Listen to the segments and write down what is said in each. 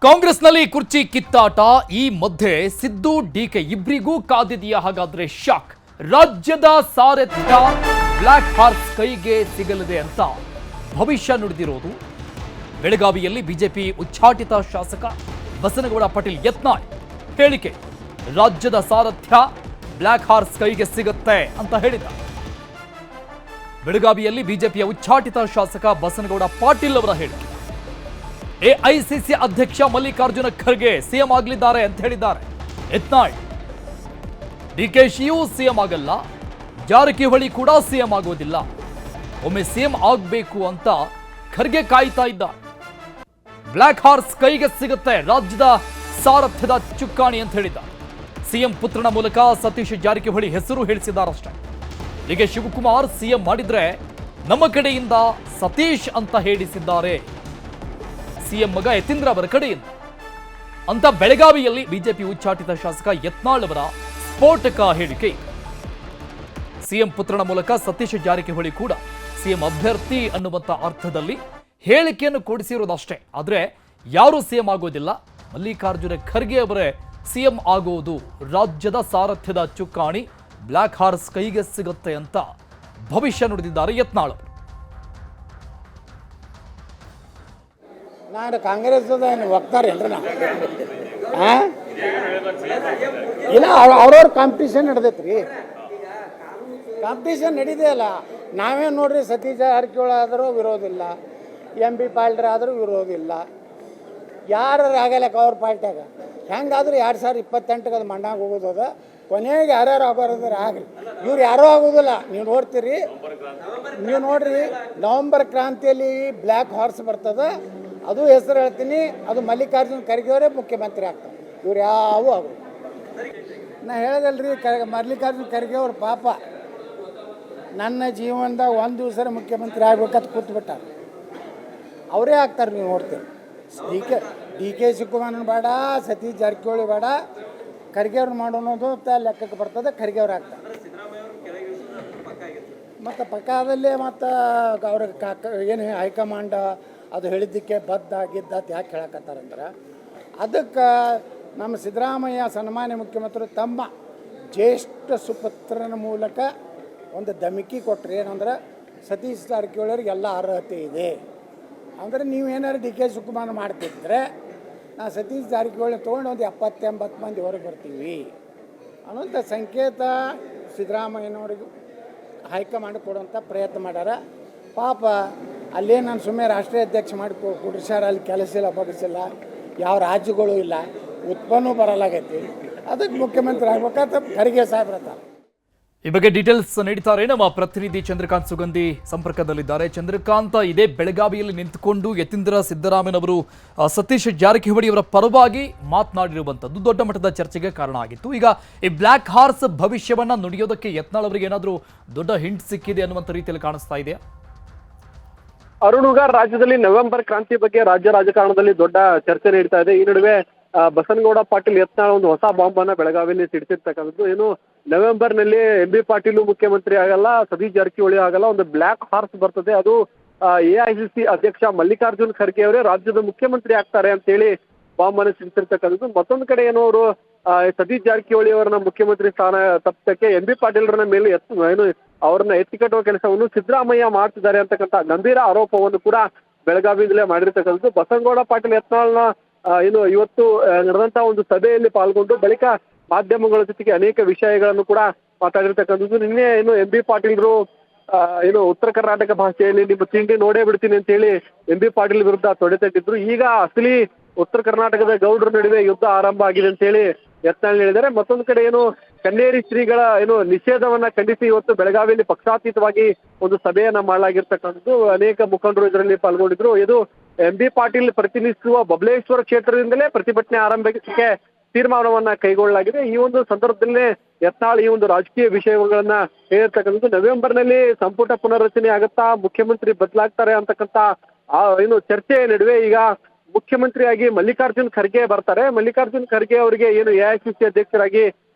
ಕಾಂಗ್ರೆಸ್ನಲ್ಲಿ ಕುರ್ಚಿ ಕಿತ್ತಾಟ ಈ ಮಧ್ಯೆ ಸಿದ್ದು ಡಿಕೆ ಇಬ್ಬರಿಗೂ ಕಾದಿದೆಯಾ? ಹಾಗಾದ್ರೆ ಶಾಕ್. ರಾಜ್ಯದ ಸಾರಥ್ಯ ಬ್ಲಾಕ್ ಹಾರ್ಸ್ ಕೈಗೆ ಸಿಗಲಿದೆ ಅಂತ ಭವಿಷ್ಯ ನುಡಿದಿರೋದು ಬೆಳಗಾವಿಯಲ್ಲಿ ಬಿಜೆಪಿ ಉಚ್ಚಾಟಿತ ಶಾಸಕ ಬಸನಗೌಡ ಪಾಟೀಲ್ ಯತ್ನಾಳ್ ಹೇಳಿಕೆ. ರಾಜ್ಯದ ಸಾರಥ್ಯ ಬ್ಲಾಕ್ ಹಾರ್ಸ್ ಕೈಗೆ ಸಿಗುತ್ತೆ ಅಂತ ಹೇಳಿದ. ಬೆಳಗಾವಿಯಲ್ಲಿ ಬಿಜೆಪಿಯ ಉಚ್ಚಾಟಿತ ಶಾಸಕ ಬಸನಗೌಡ ಪಾಟೀಲ್ ಅವರ ಹೇಳಿಕೆ. ಎಐಸಿಸಿ ಅಧ್ಯಕ್ಷ ಮಲ್ಲಿಕಾರ್ಜುನ ಖರ್ಗೆ ಸಿಎಂ ಆಗಲಿದ್ದಾರೆ ಅಂತ ಹೇಳಿದ್ದಾರೆ ಯತ್ನಾಳ್. ಡಿಕೆಶಿಯೂ ಸಿಎಂ ಆಗಲ್ಲ, ಜಾರಕಿಹೊಳಿ ಕೂಡ ಸಿಎಂ ಆಗೋದಿಲ್ಲ, ಒಮ್ಮೆ ಸಿಎಂ ಆಗಬೇಕು ಅಂತ ಖರ್ಗೆ ಕಾಯ್ತಾ ಇದ್ದ. ಬ್ಲಾಕ್ ಹಾರ್ಸ್ ಕೈಗೆ ಸಿಗುತ್ತೆ ರಾಜ್ಯದ ಸಾರಥ್ಯದ ಚುಕ್ಕಾಣಿ ಅಂತ ಹೇಳಿದ್ದ. ಸಿಎಂ ಪುತ್ರನ ಮೂಲಕ ಸತೀಶ್ ಜಾರಕಿಹೊಳಿ ಹೆಸರು ಹೇಳಿಸಿದ್ದಾರಷ್ಟೇ. ಡಿಕೆ ಶಿವಕುಮಾರ್ ಸಿಎಂ ಮಾಡಿದ್ರೆ ನಮ್ಮ ಕಡೆಯಿಂದ ಸತೀಶ್ ಅಂತ ಹೇಳಿಸಿದ್ದಾರೆ, ಸಿಎಂ ಮಗ ಯತೀಂದ್ರ ಅವರ ಕಡೆಯಿಂದ ಅಂತ ಬೆಳಗಾವಿಯಲ್ಲಿ ಬಿಜೆಪಿ ಉಚ್ಚಾಟಿತ ಶಾಸಕ ಯತ್ನಾಳ್ ಅವರ ಸ್ಫೋಟಕ ಹೇಳಿಕೆ. ಸಿಎಂ ಪುತ್ರನ ಮೂಲಕ ಸತೀಶ್ ಜಾರಕಿಹೊಳಿ ಕೂಡ ಸಿಎಂ ಅಭ್ಯರ್ಥಿ ಅನ್ನುವಂಥ ಅರ್ಥದಲ್ಲಿ ಹೇಳಿಕೆಯನ್ನು ಕೊಡಿಸಿರೋದಷ್ಟೇ. ಆದರೆ ಯಾರೂ ಸಿಎಂ ಆಗೋದಿಲ್ಲ, ಮಲ್ಲಿಕಾರ್ಜುನ ಖರ್ಗೆ ಅವರೇ ಸಿಎಂ ಆಗೋದು. ರಾಜ್ಯದ ಸಾರಥ್ಯದ ಚುಕ್ಕಾಣಿ ಬ್ಲಾಕ್ ಹಾರ್ಸ್ ಕೈಗೆ ಸಿಗುತ್ತೆ ಅಂತ ಭವಿಷ್ಯ ನುಡಿದಿದ್ದಾರೆ ಯತ್ನಾಳ್ ಅವರು. ನಾನು ಕಾಂಗ್ರೆಸ್ ಹೋಗ್ತಾರೇನ್ರಿ ನಾ ಇಲ್ಲ, ಅವ್ರವ್ರ ಕಾಂಪಿಟೇಷನ್ ನಡೆದೈತ್ರಿ. ಕಾಂಪಿಟೇಷನ್ ನಡೀದೆಯಲ್ಲ. ನಾವೇನು ನೋಡ್ರಿ, ಸತೀಶ್ ಜಾರಕಿಹೊಳಿ ಆದರೂ ವಿರೋಧಿಲ್ಲ, MP ಪಾಟೀಲ್ ಆದರೂ ವಿರೋಧಿಲ್ಲ, ಯಾರು ಆಗಲ್ಲಕ್ಕ ಅವ್ರ ಪಾರ್ಟಿಯಾಗ. ಹೆಂಗಾದ್ರೂ 2028 ಅದು ಮಣ್ಣಾಗ ಹೋಗೋದು. ಕೊನೆಗೆ ಯಾರ್ಯಾರು ಆಗೋರಂದ್ರೆ ಆಗಲಿ, ಇವ್ರು ಯಾರೂ ಆಗೋದಿಲ್ಲ. ನೀವು ನೋಡ್ತೀರಿ, ನೀವು ನೋಡ್ರಿ, ನವಂಬರ್ ಕ್ರಾಂತಿಯಲ್ಲಿ ಬ್ಲ್ಯಾಕ್ ಹಾರ್ಸ್ ಬರ್ತದೆ. ಅದು ಹೆಸರು ಹೇಳ್ತೀನಿ, ಅದು ಮಲ್ಲಿಕಾರ್ಜುನ ಖರ್ಗೆ ಅವರೇ ಮುಖ್ಯಮಂತ್ರಿ ಆಗ್ತಾರೆ. ಇವ್ರು ಯಾವೂ ಆಗೋದು. ನಾ ಹೇಳೋದಲ್ರಿ, ಮಲ್ಲಿಕಾರ್ಜುನ ಖರ್ಗೆ ಅವ್ರ ಪಾಪ ನನ್ನ ಜೀವನದಾಗ ಒಂದು ದಿವಸ ಮುಖ್ಯಮಂತ್ರಿ ಆಗ್ಬೇಕಂತ ಕೂತ್ಬಿಟ್ಟಾರೆ. ಅವರೇ ಆಗ್ತಾರೆ. ನೀವು ನೋಡ್ತೀರಿ, ಡಿ ಕೆ ಶಿವಕುಮಾರನ ಬೇಡ, ಸತೀಶ್ ಜಾರಕಿಹೊಳಿ ಬೇಡ, ಖರ್ಗೆ ಅವ್ರು ಮಾಡೋದು ಲೆಕ್ಕಕ್ಕೆ ಬರ್ತದೆ. ಖರ್ಗೆ ಅವ್ರು ಆಗ್ತಾರೆ. ಮತ್ತು ಪಕ್ಕದಲ್ಲೇ ಮತ್ತು ಅವ್ರ ಏನು ಹೈಕಮಾಂಡ್ ಅದು ಹೇಳಿದ್ದಕ್ಕೆ ಬದ್ಧ ಗಿದ್ದ ಯಾಕೆ ಹೇಳಕತ್ತಾರಂದ್ರೆ, ಅದಕ್ಕೆ ನಮ್ಮ ಸಿದ್ದರಾಮಯ್ಯ ಸನ್ಮಾನ್ಯ ಮುಖ್ಯಮಂತ್ರಿ ತಮ್ಮ ಜ್ಯೇಷ್ಠ ಸುಪುತ್ರನ ಮೂಲಕ ಒಂದು ಧಮಕಿ ಕೊಟ್ಟರೆ ಏನಂದ್ರೆ, ಸತೀಶ್ ಜಾರಕಿಹೊಳಿಯವ್ರಿಗೆ ಎಲ್ಲ ಅರ್ಹತೆ ಇದೆ ಅಂದರೆ ನೀವು ಏನಾದ್ರು ಡಿ ಕೆ ಶಿವಕುಮಾರ್ ಮಾಡ್ತಿದ್ರೆ ನಾ ಸತೀಶ್ ಜಾರಕಿಹೊಳಿ ತೊಗೊಂಡು ಒಂದು 70-80 ಮಂದಿ ಹೊರಗೆ ಬರ್ತೀವಿ ಅನ್ನೋಂಥ ಸಂಕೇತ ಸಿದ್ದರಾಮಯ್ಯನವ್ರಿಗೆ ಹೈಕಮಾಂಡ್ ಕೊಡುವಂಥ ಪ್ರಯತ್ನ ಮಾಡ್ಯಾರ. ಪಾಪ ಅಲ್ಲೇ ನಾನು ಸುಮ್ಮನೆ ರಾಷ್ಟ್ರೀಯ ಅಧ್ಯಕ್ಷ ಮಾಡಿ ಕುಡಿಸ್ಯಾರ, ಅಲ್ಲಿ ಕೆಲಸ ಇಲ್ಲ, ಬಗ್ಸಿಲ್ಲ, ಯಾವ ರಾಜ್ಯಗಳು ಇಲ್ಲ, ಉತ್ಪನ್ನ ಬರಲಾಗೈತಿ. ಅದಕ್ಕೆ ಮುಖ್ಯಮಂತ್ರಿ ಆಗ್ಬೇಕಂತ ಖರ್ಗೆ ಸಾಹೇಬ್ರತ. ಈ ಬಗ್ಗೆ ಡೀಟೇಲ್ಸ್ ನೀಡ್ತಾರೆ ನಮ್ಮ ಪ್ರತಿನಿಧಿ ಚಂದ್ರಕಾಂತ್ ಸುಗಂಧಿ ಸಂಪರ್ಕದಲ್ಲಿದ್ದಾರೆ. ಚಂದ್ರಕಾಂತ್, ಇದೇ ಬೆಳಗಾವಿಯಲ್ಲಿ ನಿಂತುಕೊಂಡು ಯತೀಂದ್ರ ಸಿದ್ದರಾಮಯ್ಯನವರು ಸತೀಶ್ ಜಾರಕಿಹೊಳಿ ಅವರ ಪರವಾಗಿ ಮಾತನಾಡಿರುವಂಥದ್ದು ದೊಡ್ಡ ಮಟ್ಟದ ಚರ್ಚೆಗೆ ಕಾರಣ ಆಗಿತ್ತು. ಈಗ ಈ ಬ್ಲಾಕ್ ಹಾರ್ಸ್ ಭವಿಷ್ಯವನ್ನ ನುಡಿಯೋದಕ್ಕೆ ಯತ್ನಾಳ್ ಅವರಿಗೆ ಏನಾದರೂ ದೊಡ್ಡ ಹಿಂಟ್ ಸಿಕ್ಕಿದೆ ಅನ್ನುವಂಥ ರೀತಿಯಲ್ಲಿ ಕಾಣಿಸ್ತಾ ಇದೆಯಾ? ಅರುಣುಗಾರ್, ರಾಜ್ಯದಲ್ಲಿ ನವೆಂಬರ್ ಕ್ರಾಂತಿ ಬಗ್ಗೆ ರಾಜ್ಯ ರಾಜಕಾರಣದಲ್ಲಿ ದೊಡ್ಡ ಚರ್ಚೆ ನಡೀತಾ ಇದೆ. ಈ ನಡುವೆ ಬಸನಗೌಡ ಪಾಟೀಲ್ ಯತ್ನಾಳ್ ಒಂದು ಹೊಸ ಬಾಂಬ್ ಅನ್ನ ಬೆಳಗಾವಿಯಲ್ಲಿ ಸಿಡಿಸಿರ್ತಕ್ಕಂಥದ್ದು. ಏನು ನವೆಂಬರ್ ನಲ್ಲಿ MP ಪಾಟೀಲ್ ಮುಖ್ಯಮಂತ್ರಿ ಆಗಲ್ಲ, ಸತೀಶ್ ಜಾರಕಿಹೊಳಿ ಆಗಲ್ಲ, ಒಂದು ಬ್ಲಾಕ್ ಹಾರ್ಸ್ ಬರ್ತದೆ. ಅದು AICC ಅಧ್ಯಕ್ಷ ಮಲ್ಲಿಕಾರ್ಜುನ್ ಖರ್ಗೆ ಅವರೇ ರಾಜ್ಯದ ಮುಖ್ಯಮಂತ್ರಿ ಆಗ್ತಾರೆ ಅಂತ ಹೇಳಿ ಬಾಂಬ್ ಅನ್ನು ಸಿಡಿಸಿರ್ತಕ್ಕಂಥದ್ದು. ಮತ್ತೊಂದು ಕಡೆ ಏನು ಅವರು ಸತೀಶ್ ಜಾರಕಿಹೊಳಿ ಅವರನ್ನ ಮುಖ್ಯಮಂತ್ರಿ ಸ್ಥಾನ ತಪ್ಪಕ್ಕೆ MP ಪಾಟೀಲ್ರನ್ನ ಮೇಲೆ ಅವ್ರನ್ನ ಎತ್ತಿಕಟ್ಟುವ ಕೆಲಸವನ್ನು ಸಿದ್ದರಾಮಯ್ಯ ಮಾಡ್ತಿದ್ದಾರೆ ಅಂತಕ್ಕಂಥ ಗಂಭೀರ ಆರೋಪವನ್ನು ಕೂಡ ಬೆಳಗಾವಿಯಿಂದಲೇ ಮಾಡಿರ್ತಕ್ಕಂಥದ್ದು. ಬಸನಗೌಡ ಪಾಟೀಲ್ ಯತ್ನಾಳ್ನ ಇವತ್ತು ನಡೆದಂತ ಒಂದು ಸಭೆಯಲ್ಲಿ ಪಾಲ್ಗೊಂಡು ಬಳಿಕ ಮಾಧ್ಯಮಗಳ ಜೊತೆಗೆ ಅನೇಕ ವಿಷಯಗಳನ್ನು ಕೂಡ ಮಾತಾಡಿರ್ತಕ್ಕಂಥದ್ದು. ನಿನ್ನೆ MP ಪಾಟೀಲ್ರು ಉತ್ತರ ಕರ್ನಾಟಕ ಭಾಷೆಯಲ್ಲಿ ನಿಮ್ಮ ತಿಂಡಿ ನೋಡೇ ಬಿಡ್ತೀನಿ ಅಂತ ಹೇಳಿ MP ಪಾಟೀಲ್ ವಿರುದ್ಧ ತೊಡೆತಟ್ಟಿದ್ರು. ಈಗ ಅಸಲಿ ಉತ್ತರ ಕರ್ನಾಟಕದ ಗೌಡರ ನಡುವೆ ಯುದ್ಧ ಆರಂಭ ಆಗಿದೆ ಅಂತ ಹೇಳಿ ಯತ್ನಾಳ್ ಹೇಳಿದ್ದಾರೆ. ಮತ್ತೊಂದು ಕಡೆ ಕನ್ನೇರಿ ಶ್ರೀಗಳ ನಿಷೇಧವನ್ನ ಖಂಡಿಸಿ ಇವತ್ತು ಬೆಳಗಾವಿಯಲ್ಲಿ ಪಕ್ಷಾತೀತವಾಗಿ ಒಂದು ಸಭೆಯನ್ನ ಮಾಡಲಾಗಿರ್ತಕ್ಕಂಥದ್ದು. ಅನೇಕ ಮುಖಂಡರು ಇದರಲ್ಲಿ ಪಾಲ್ಗೊಂಡಿದ್ರು. ಇದು MP ಪಾಟೀಲ್ ಪ್ರತಿನಿಧಿಸುವ ಬಬಲೇಶ್ವರ ಕ್ಷೇತ್ರದಿಂದಲೇ ಪ್ರತಿಭಟನೆ ಆರಂಭಿಸಕ್ಕೆ ತೀರ್ಮಾನವನ್ನ ಕೈಗೊಳ್ಳಲಾಗಿದೆ. ಈ ಒಂದು ಸಂದರ್ಭದಲ್ಲೇ ಯತ್ನಾಳ್ ಈ ಒಂದು ರಾಜಕೀಯ ವಿಷಯಗಳನ್ನ ಹೇಳಿರ್ತಕ್ಕಂಥದ್ದು. ನವೆಂಬರ್ ನಲ್ಲಿ ಸಂಪುಟ ಪುನರ್ರಚನೆ ಆಗುತ್ತಾ, ಮುಖ್ಯಮಂತ್ರಿ ಬದಲಾಗ್ತಾರೆ ಅಂತಕ್ಕಂಥ ಚರ್ಚೆ ನಡುವೆ ಈಗ ಮುಖ್ಯಮಂತ್ರಿಯಾಗಿ ಮಲ್ಲಿಕಾರ್ಜುನ್ ಖರ್ಗೆ ಬರ್ತಾರೆ. ಮಲ್ಲಿಕಾರ್ಜುನ್ ಖರ್ಗೆ ಅವರಿಗೆ AICC ಅಧ್ಯಕ್ಷರಾಗಿ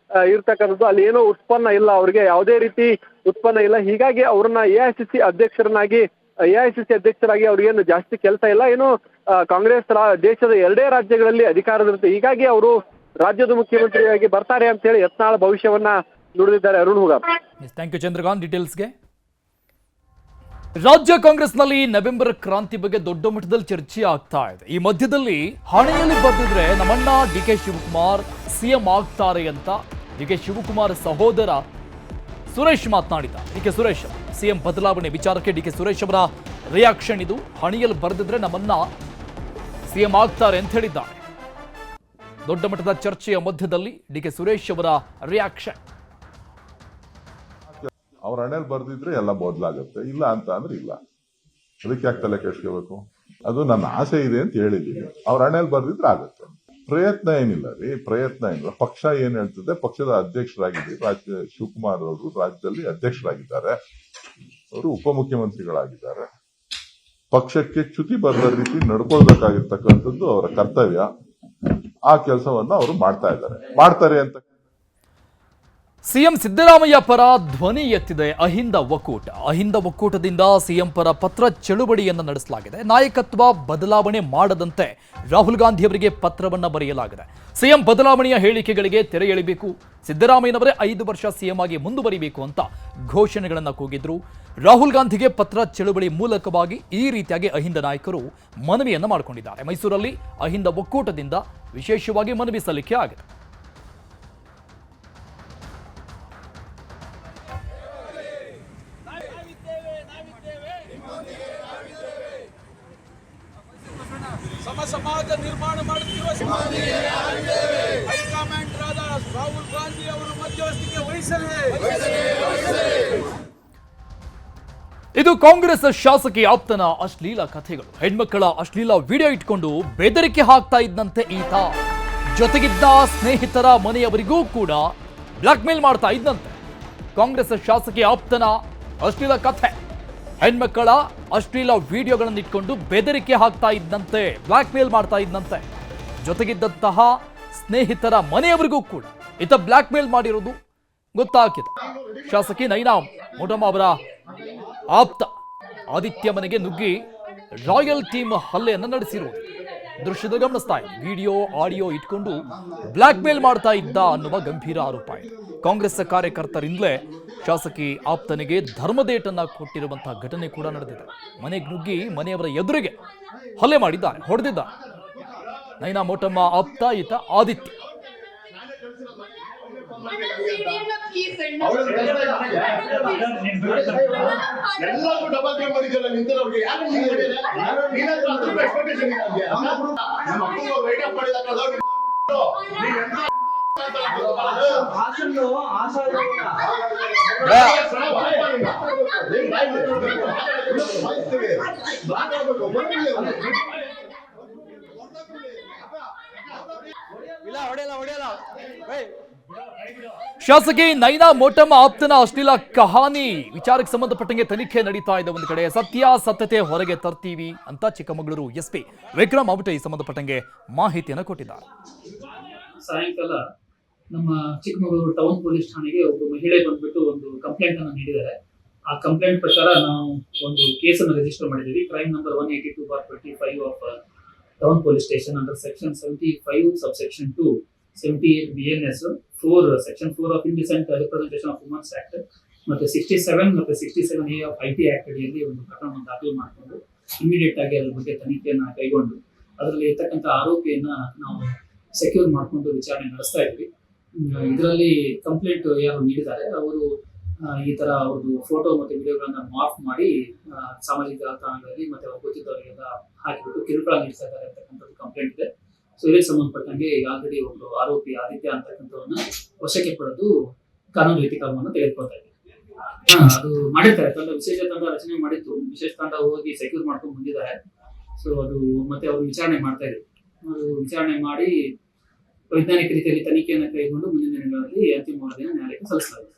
ಇರ್ತಕ್ಕಂಥದ್ದು. ಅಲ್ಲಿ ಉತ್ಪನ್ನ ಇಲ್ಲ, ಅವ್ರಿಗೆ ಯಾವುದೇ ರೀತಿ ಉತ್ಪನ್ನ ಇಲ್ಲ. ಹೀಗಾಗಿ ಅವ್ರನ್ನ AICC ಅಧ್ಯಕ್ಷರನ್ನಾಗಿ AICC ಅಧ್ಯಕ್ಷರಾಗಿ ಅವ್ರಿಗೇನು ಜಾಸ್ತಿ ಕೆಲಸ ಇಲ್ಲ, ಏನು ಕಾಂಗ್ರೆಸ್ ದೇಶದ 2 ರಾಜ್ಯಗಳಲ್ಲಿ ಅಧಿಕಾರದಲ್ಲಿರುತ್ತೆ, ಹೀಗಾಗಿ ಅವರು ರಾಜ್ಯದ ಮುಖ್ಯಮಂತ್ರಿಯಾಗಿ ಬರ್ತಾರೆ ಅಂತ ಹೇಳಿ ಯತ್ನಾಳ್ ಭವಿಷ್ಯವನ್ನ ನುಡಿದಿದ್ದಾರೆ. ಅರುಣ್ ಹುಗಾರ್. ಥ್ಯಾಂಕ್ ಯು ಚಂದ್ರಕಾಂತ್ ಡೀಟೇಲ್ಸ್ಗೆ. ರಾಜ್ಯ ಕಾಂಗ್ರೆಸ್ನಲ್ಲಿ ನವೆಂಬರ್ ಕ್ರಾಂತಿ ಬಗ್ಗೆ ದೊಡ್ಡ ಮಟ್ಟದಲ್ಲಿ ಚರ್ಚೆ ಆಗ್ತಾ ಇದೆ. ಈ ಮಧ್ಯದಲ್ಲಿ ಹಣೆಯಲ್ಲಿ ಬರೆದಿದ್ರೆ ನಮ್ಮಣ್ಣ DK ಶಿವಕುಮಾರ್ CM ಆಗ್ತಾರೆ ಅಂತ DK ಶಿವಕುಮಾರ್ ಸಹೋದರ ಸುರೇಶ್ ಮಾತನಾಡಿದ್ದಾರೆ. DK ಸುರೇಶ್ CM ಬದಲಾವಣೆ ವಿಚಾರಕ್ಕೆ DK ಸುರೇಶ್ ಅವರ ರಿಯಾಕ್ಷನ್ ಇದು. ಹಣೆಯಲ್ಲಿ ಬರೆದಿದ್ರೆ ನಮ್ಮನ್ನ CM ಆಗ್ತಾರೆ ಅಂತ ಹೇಳಿದ್ದಾರೆ. ದೊಡ್ಡ ಮಟ್ಟದ ಚರ್ಚೆಯ ಮಧ್ಯದಲ್ಲಿ DK ಸುರೇಶ್ ಅವರ ರಿಯಾಕ್ಷನ್. ಅವ್ರ ಹಣೆಯಲ್ಲಿ ಬರ್ದಿದ್ರೆ ಎಲ್ಲ ಬದಲಾಗುತ್ತೆ, ಇಲ್ಲ ಅಂತ ಅಂದ್ರೆ ಇಲ್ಲ. ಅದಕ್ಕೆ ಯಾಕೆ ತಲೆ ಕೆಡ್ಸ್ಕೋಬೇಕು? ಅದು ನನ್ನ ಆಸೆ ಇದೆ ಅಂತ ಹೇಳಿದ್ದೀನಿ. ಅವ್ರ ಹಣೆಯಲ್ಲಿ ಬರ್ದಿದ್ರೆ ಆಗುತ್ತೆ. ಪ್ರಯತ್ನ ಏನಿಲ್ಲ ರೀ, ಪ್ರಯತ್ನ ಏನಿಲ್ಲ. ಪಕ್ಷ ಏನ್ ಹೇಳ್ತದೆ, ಪಕ್ಷದ ಅಧ್ಯಕ್ಷರಾಗಿದ್ದೀವಿ. ಶಿವಕುಮಾರ್ ಅವರು ರಾಜ್ಯದಲ್ಲಿ ಅಧ್ಯಕ್ಷರಾಗಿದ್ದಾರೆ, ಅವರು ಉಪಮುಖ್ಯಮಂತ್ರಿಗಳಾಗಿದ್ದಾರೆ. ಪಕ್ಷಕ್ಕೆ ಚ್ಯುತಿ ಬರದ ರೀತಿ ನಡ್ಕೊಳ್ಬೇಕಾಗಿರ್ತಕ್ಕಂಥದ್ದು ಅವರ ಕರ್ತವ್ಯ. ಆ ಕೆಲಸವನ್ನ ಅವರು ಮಾಡ್ತಾರೆ ಅಂತ. ಸಿಎಂ ಸಿದ್ದರಾಮಯ್ಯ ಪರ ಧ್ವನಿ ಎತ್ತಿದೆ ಅಹಿಂದ ಒಕ್ಕೂಟ. ಅಹಿಂದ ಒಕ್ಕೂಟದಿಂದ ಸಿಎಂ ಪರ ಪತ್ರ ಚಳುವಳಿಯನ್ನು ನಡೆಸಲಾಗಿದೆ. ನಾಯಕತ್ವ ಬದಲಾವಣೆ ಮಾಡದಂತೆ ರಾಹುಲ್ ಗಾಂಧಿ ಅವರಿಗೆ ಪತ್ರವನ್ನು ಬರೆಯಲಾಗಿದೆ. ಸಿಎಂ ಬದಲಾವಣೆಯ ಹೇಳಿಕೆಗಳಿಗೆ ತೆರೆ ಎಳಿಬೇಕು, ಸಿದ್ದರಾಮಯ್ಯನವರೇ 5 ವರ್ಷ ಸಿಎಂ ಆಗಿ ಮುಂದುವರಿಬೇಕು ಅಂತ ಘೋಷಣೆಗಳನ್ನು ಕೂಗಿದ್ರು. ರಾಹುಲ್ ಗಾಂಧಿಗೆ ಪತ್ರ ಚಳುವಳಿ ಮೂಲಕವಾಗಿ ಈ ರೀತಿಯಾಗಿ ಅಹಿಂದ ನಾಯಕರು ಮನವಿಯನ್ನು ಮಾಡಿಕೊಂಡಿದ್ದಾರೆ. ಮೈಸೂರಲ್ಲಿ ಅಹಿಂದ ಒಕ್ಕೂಟದಿಂದ ವಿಶೇಷವಾಗಿ ಮನವಿ ಸಲ್ಲಿಕೆ ಆಗಿದೆ. ಸಮಾಜ ನಿರ್ಮಾಣ ಮಾಡುತ್ತಿರುವ ಹೈಕಮಾಂಡ್ ರಾಹುಲ್ ಗಾಂಧಿ ಅವರು ಮಧ್ಯವಸ್ಥಿಕೆ ವಹಿಸಲಿ. ಇದು ಕಾಂಗ್ರೆಸ್ ಶಾಸಕಿ ಆಪ್ತನ ಅಶ್ಲೀಲ ಕಥೆಗಳು. ಹೆಣ್ಮಕ್ಕಳ ಅಶ್ಲೀಲ ವಿಡಿಯೋ ಇಟ್ಕೊಂಡು ಬೆದರಿಕೆ ಹಾಕ್ತಾ ಇದ್ದಂತೆ ಈತ ಜೊತೆಗಿದ್ದ ಸ್ನೇಹಿತರ ಮನೆಯವರಿಗೂ ಕೂಡ ಬ್ಲಾಕ್ ಮೇಲ್ ಮಾಡ್ತಾ ಇದ್ದಂತೆ. ಕಾಂಗ್ರೆಸ್ ಶಾಸಕಿ ಆಪ್ತನ ಅಶ್ಲೀಲ ಕಥೆ. ಹೆಣ್ಮಕ್ಕಳ ಅಶ್ಲೀಲ ವಿಡಿಯೋಗಳನ್ನು ಇಟ್ಕೊಂಡು ಬೆದರಿಕೆ ಹಾಕ್ತಾ ಇದ್ದಂತೆ, ಬ್ಲಾಕ್ ಮೇಲ್ ಮಾಡ್ತಾ ಇದ್ದಂತೆ. ಜೊತೆಗಿದ್ದಂತಹ ಸ್ನೇಹಿತರ ಮನೆಯವರಿಗೂ ಕೂಡ ಈತ ಬ್ಲಾಕ್ ಮೇಲ್ ಮಾಡಿರೋದು ಗೊತ್ತಾಗಿದೆ. ಶಾಸಕಿ ನೈನಾ ಮೋಟಮ್ಮ ಅವರ ಆಪ್ತ ಆದಿತ್ಯ ಮನೆಗೆ ನುಗ್ಗಿ ರಾಯಲ್ ಟೀಮ್ ಹಲ್ಲೆಯನ್ನು ನಡೆಸಿರುವುದು ದೃಶ್ಯದ ಗಮನಿಸ್ತಾ ಇದೆ. ವಿಡಿಯೋ ಆಡಿಯೋ ಇಟ್ಕೊಂಡು ಬ್ಲಾಕ್ ಮೇಲ್ ಮಾಡ್ತಾ ಇದ್ದ ಅನ್ನುವ ಗಂಭೀರ ಆರೋಪ ಇದೆ. ಕಾಂಗ್ರೆಸ್ ಕಾರ್ಯಕರ್ತರಿಂದಲೇ ಶಾಸಕಿ ಆಪ್ತನಿಗೆ ಧರ್ಮದೇಟನ್ನ ಕೊಟ್ಟಿರುವಂತಹ ಘಟನೆ ಕೂಡ ನಡೆದಿದೆ. ಮನೆಗೆ ನುಗ್ಗಿ ಮನೆಯವರ ಎದುರಿಗೆ ಹಲ್ಲೆ ಮಾಡಿದ್ದಾರೆ, ಹೊಡೆದಿದ್ದಾರೆ. ನೈನಾ ಮೋಟಮ್ಮ ಆಪ್ತ ಈತ ಆದಿತ್ಯ. ಶಾಸಕಿ ನೈನಾ ಮೋಟಮ್ಮ ಆಪ್ತನ ಅಶ್ಲೀಲ ಕಹಾನಿ ವಿಚಾರಕ್ಕೆ ಸಂಬಂಧಪಟ್ಟಂಗೆ ತನಿಖೆ ನಡೀತಾ ಇದೆ. ಒಂದು ಕಡೆ ಸತ್ಯಾಸತ್ಯತೆ ಹೊರಗೆ ತರ್ತೀವಿ ಅಂತ ಚಿಕ್ಕಮಗಳೂರು SP ವಿಕ್ರಮ್ ಅವಟೆ ಈ ಸಂಬಂಧಪಟ್ಟಂಗೆ ಮಾಹಿತಿಯನ್ನು ಕೊಟ್ಟಿದ್ದಾರೆ. ಸಾಯಂಕಾಲ ನಮ್ಮ ಚಿಕ್ಕಮಗಳೂರು ಟೌನ್ ಪೊಲೀಸ್ ಠಾಣೆಗೆ ಒಬ್ಬ ಮಹಿಳೆ ಬಂದ್ಬಿಟ್ಟು ಒಂದು ಕಂಪ್ಲೇಂಟ್ ಅನ್ನು ನೀಡಿದ್ದಾರೆ. ಆ ಕಂಪ್ಲೇಂಟ್ ಪ್ರಕಾರ ನಾವು ಒಂದು ಕೇಸನ್ನು ರಿಜಿಸ್ಟರ್ ಮಾಡಿದ್ದೀವಿ. Crime number 182/25 of town police station under section 75 subsection 2 78 BNS 4 section 4 of indecent representation of women's act ಮತ್ತೆ 67 ಮತ್ತೆ 67A ಆಫ್ IT ಆಕ್ಟ್ ಅಡಿಯಲ್ಲಿ ಒಂದು ಪ್ರಕರಣವನ್ನು ದಾಖಲು ಮಾಡಿಕೊಂಡು ಇಮಿಡಿಯೇಟ್ ಆಗಿ ಅದರ ಬಗ್ಗೆ ತನಿಖೆಯನ್ನು ಕೈಗೊಂಡು ಅದರಲ್ಲಿ ಇರ್ತಕ್ಕಂಥ ಆರೋಪಿಯನ್ನ ನಾವು ಸೆಕ್ಯೂರ್ ಮಾಡಿಕೊಂಡು ವಿಚಾರಣೆ ನಡೆಸ್ತಾ ಇದ್ವಿ. ಇದರಲ್ಲಿ ಕಂಪ್ಲೇಂಟ್ ಯಾರು ನೀಡಿದ್ದಾರೆ ಅವರು ಈ ತರ ಅವ್ರದ್ದು ಫೋಟೋ ಮತ್ತೆ ವಿಡಿಯೋಗಳನ್ನ ಮಾರ್ಕ್ ಮಾಡಿ ಸಾಮಾಜಿಕ ಜಾಲತಾಣಗಳಲ್ಲಿ ಮತ್ತೆ ಅವ್ರು ಗೊತ್ತಿದ್ದವರಿಗೆಲ್ಲ ಹಾಕಿಬಿಟ್ಟು ಕಿರುಕುಳ ನೀಡ್ತಾ ಇದ್ದಾರೆ ಅಂತಕ್ಕಂಥದ್ದು ಕಂಪ್ಲೇಂಟ್ ಇದೆ. ಸೊ ಇದಕ್ಕೆ ಸಂಬಂಧಪಟ್ಟಂಗೆ ಈಗ ಆಲ್ರೆಡಿ ಒಂದು ಆರೋಪಿ ಆದಿತ್ಯ ಅಂತಕ್ಕಂಥವನ್ನ ವಶಕ್ಕೆ ಪಡೆದು ಕಾನೂನು ರೀತಿ ಕ್ರಮವನ್ನು ತೆಗೆದುಕೊಳ್ತಾ ಇದ್ದೀವಿ. ಅದು ಮಾಡಿರ್ತಾರೆ, ತಂಡ ವಿಶೇಷ ತಂಡ ರಚನೆ ಮಾಡಿತ್ತು, ವಿಶೇಷ ತಂಡ ಹೋಗಿ ಸೆಕ್ಯೂರ್ ಮಾಡ್ಕೊಂಡು ಬಂದಿದ್ದಾರೆ. ಸೊ ಅದು ಮತ್ತೆ ಅವರು ವಿಚಾರಣೆ ಮಾಡ್ತಾ ಇದ್ರು. ಅದು ವಿಚಾರಣೆ ಮಾಡಿ ವೈಜ್ಞಾನಿಕ ರೀತಿಯಲ್ಲಿ ತನಿಖೆಯನ್ನು ಕೈಗೊಂಡು ಮುಂದಿನ ದಿನಗಳಲ್ಲಿ ಅಂತಿಮ ವರದಿಯನ್ನು ನ್ಯಾಯಾಲಯಕ್ಕೆ ಸಲ್ಲಿಸಲಾಗಿದೆ.